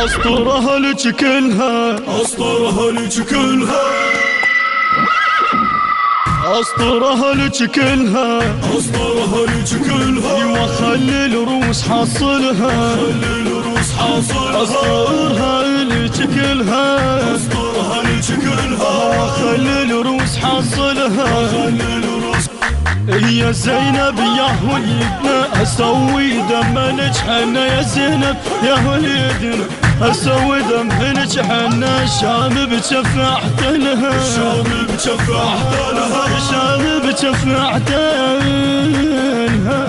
أسطورها لك كلها، أسطورها لك كلها، أسطورها لك كلها، أسطورها لك كلها. ايوا خلي الروس حصلها، خلي الروس حصلها. أسطورها لك كلها، أسطورها لك كلها. خلي الروس حصلها، خلي الروس. يا زينب يا وليدنا اسوي دمنك حنا، يا زينب يا وليدنا اسوي دمنك حنا. الشام بشفعت لها، الشام بشفعت لها، الشام بشفعت لها.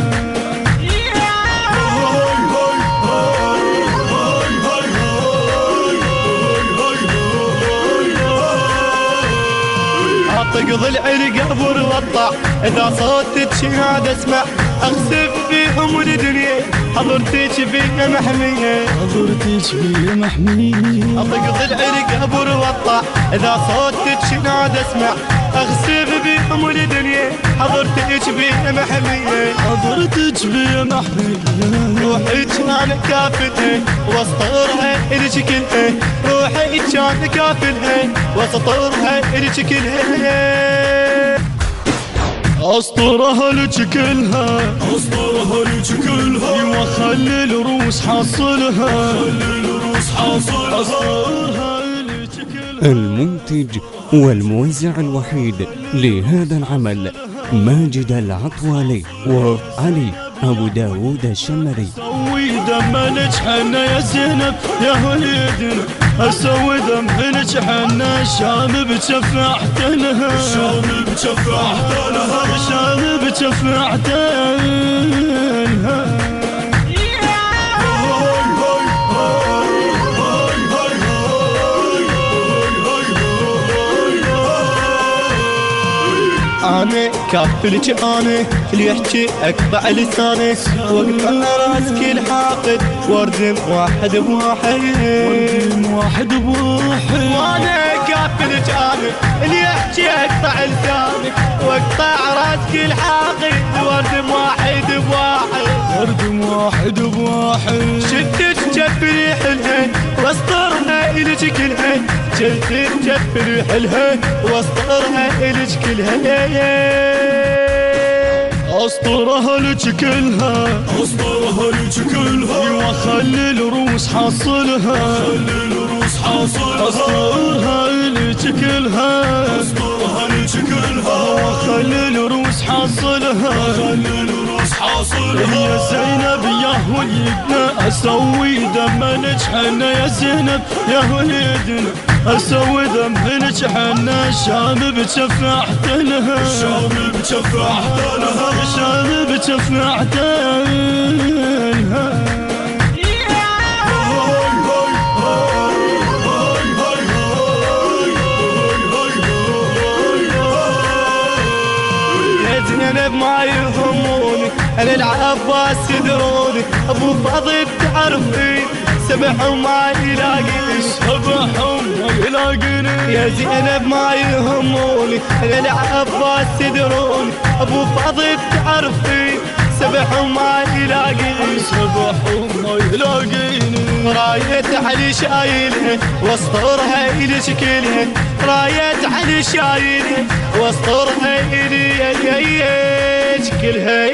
اطق العرق ابور وطع، اذا صوتك شهاد اسمع اخسف فيهم الدنيا. حضرتك بيا محمية، حضرتك بيا محمية. اطق العرق ابور وطع، اذا صوتك شهاد اسمع اخسف فيهم الدنيا. حضرتك بيا محمية، حضرتك بيا محمية. روحي كان كافتها واسطورها الك كلها، روحي كان كافلها واسطورها الك كلها. أسطورها لك كلها، أسطورها لك كلها. ايوا خلي الروس حصلها، خلي الروس حصلها. أسطورها لك كلها. المنتج والموزع الوحيد لهذا العمل ماجد العطوالي وعلي أبو داود الشمري. أسوي دمنك حنا يا زينب يا وليدنا، أسوي دمنك حنا. الشام بشفعت لها، الشام بشفعت لها، الشام بشفعت لها. أنا كافلك أنا اللي يحكي أقطع لساني، واقطع راسك الحاقد واردم واحد بواحد، واردم واحد بواحد. وأنا كافلك أنا اللي يحكي أقطع لساني، واقطع راسك الحاقد واردم واحد بواحد، واردم واحد بواحد. شدت جبري حلها واسطرها إلك كلها، شدت جبري حلها واسطرها إلك كلها. أسطورها لك كلها، أسطورها لك كلها. ايوا خلي الروس حصلها، خلي الروس حصلها. أسطورها لك كلها، أسطورها لك كلها. خلي الروس حصلها، خلي الروس حصلها. يا زينب يا وليدنا اسوي دمنك حنا، يا زينب يا وليدنا اسوي دمنك حنا. الشام بشفعت لها، الشام بشفعت لها، الشام بشفعت لها. زينب ما يهموني انا العباس يدروني، ابو فاضل تعرفين سبحهم ما يلاقيني، سبحهم ما يلاقيني. يا زينب ما يهموني انا العباس يدروني، ابو فاضل تعرفين سبحهم ما يلاقيني، سبحهم ما يلاقيني. راية علي شايلها واسطورها إلك كلها، راية علي شايلها واسطورها إلك كلها.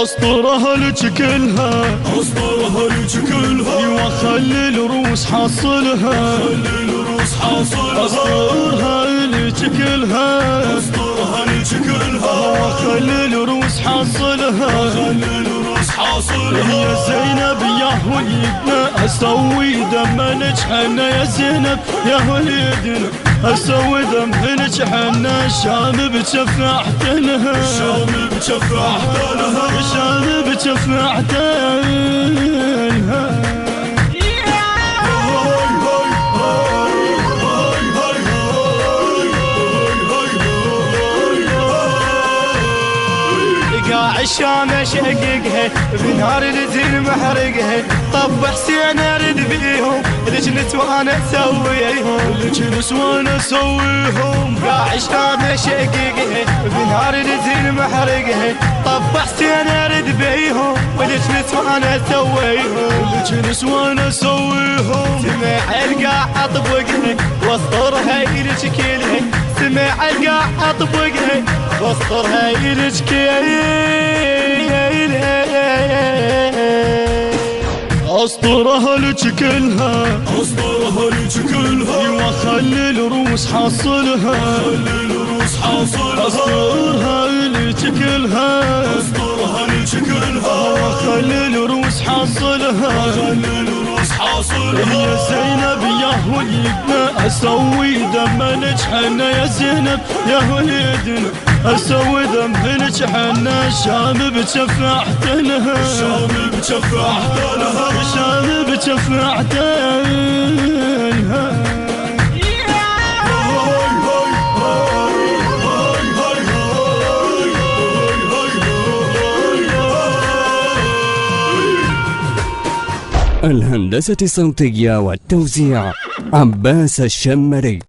أسطورها لك كلها، أسطورها لك كلها. ايوا خلي الروس حصلها، خلي الروس حصلها. أسطورها لك كلها، أسطورها لك كلها. خلي الروس حصلها، خلي الروس حصلها. يا زينب يا وليدنا اسوي دمنك حنا، يا زينب يا وليدنا اسوي دمنك حنا. الشام بشفعت لها، الشام بشفعت لها، الشام بشفعت لها. قاع الشام اشققها بنار الزين محرقها، طب حسين ارد بيهم ليش نسوان اسويهم، ليش نسوان اسويهم. قاع الشام اشققها بنار الزين محرقها، طب الجلس وانا اسويهم الجلس وانا اسويهم سمع القاع اطبقها واسطرها يرشكلها سمع القاع اطبقها واسطرها يرشكلها اسطرها لك كلها اسطرها لك كلها ايوا خلي الروس حاصلها خلي الروس حاصلها اسطرها لك كلها اسطرها لك كلها خلي الروس حاصلها خلي الروس حاصلها يا زينب يا وليدنا اسوي دمنك حنا يا زينب يا وليدنا اسوي ذنبنك حنا الشام بشفاعتنها الشام بشفاعتنها الشام بشفاعتنها الهندسة الصوتية والتوزيع عباس الشمري.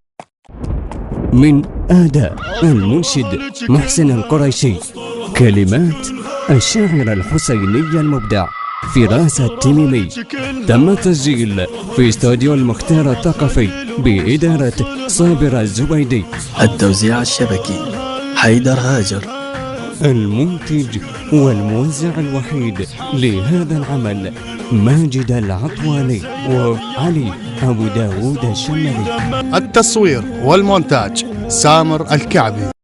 من أداء المنشد محسن القريشي. كلمات الشاعر الحسيني المبدع فراس التميمي. تم التسجيل في استوديو المختار الثقفي بإدارة صابر الزبيدي. التوزيع الشبكي حيدر هاجر. المنتج والموزع الوحيد لهذا العمل ماجد العطواني وعلي أبو داود الشمري. التصوير والمونتاج سامر الكعبي.